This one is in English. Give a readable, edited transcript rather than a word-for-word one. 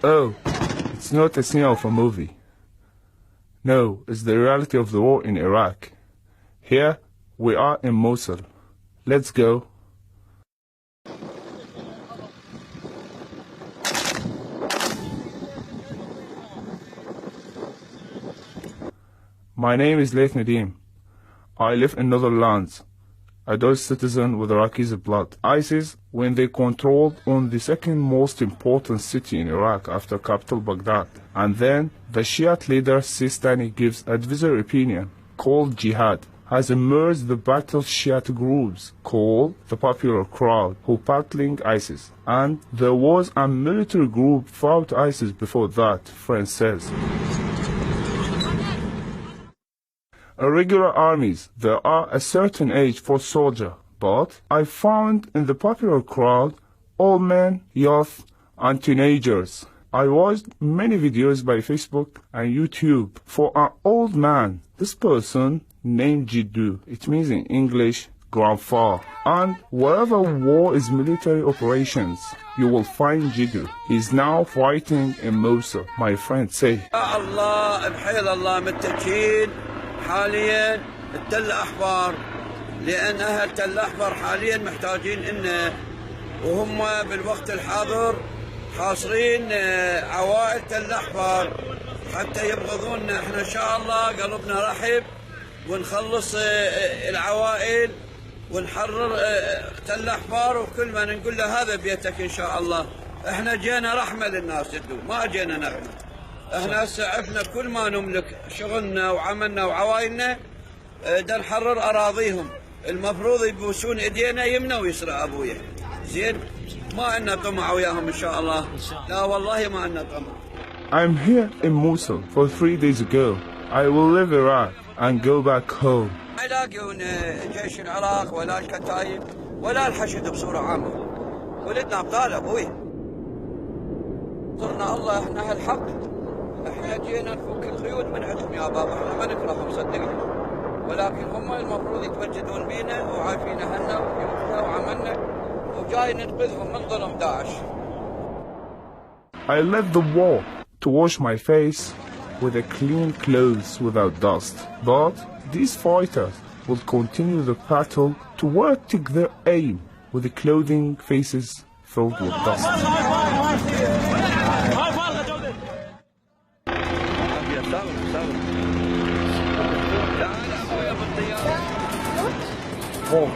Oh, it's not a scene of a movie. No, it's the reality of the war in Iraq. Here, we are in Mosul. Let's go. My name is Layth Nadim. I live in Netherlands. A Dutch citizen with Iraqi blood. ISIS, when they controlled on the second most important city in Iraq after capital Baghdad. And then the Shiite leader Sistani gives advisory opinion called Jihad, has emerged the battle Shiite groups called the popular crowd who battling ISIS. And there was a military group fought ISIS before that, France says. Irregular armies, there are a certain age for soldier, but I found in the popular crowd all men, youth, and teenagers. I watched many videos by Facebook and YouTube for an old man. This person named Jiddu. It means in English, grandpa. And wherever war is military operations, you will find Jiddu. He's now fighting in Mosul, my friends say. الله بحيل الله متجهين حاليا التل احمر لان اهل تل احمر حاليا محتاجين انه وهم بالوقت الحاضر حاصرين عوائل تل احمر حتى يبغضونا. احنا ان شاء الله قلبنا رحب ونخلص العوائل ونحرر تل احمر وكل ما نقول له هذا بيتك ان شاء الله. احنا جينا رحمه للناس جدو ما جينا نقمه. احنا هسه عفنا كل ما نملك شغلنا وعملنا وعوائلنا دا نحرر اراضيهم. المفروض يبوسون ايدينا يمنا ويسرى ابويا. زين ما عندنا طمع وياهم ان شاء الله. لا والله ما عندنا طمع. I'm here in Mosul for 3 days ago. I will leave Iraq and go back home. ما يلاقون جيش العراق ولا الكتايب ولا الحشد بصورة عامة. ولدنا ابطال ابوي. صرنا الله احنا هالحق. احنا جينا نفك القيود من عندهم يا بابا. احنا ما نكرههم صدقني. ولكن هم المفروض يتمجدون بينا وعارفين اهلنا وبيوتنا وعملنا وجاي ننقذهم من ظلم داعش. I left the war to wash my face with a clean clothes without dust. But these fighters will continue the battle to take their aim with the clothing faces filled with dust. Oh,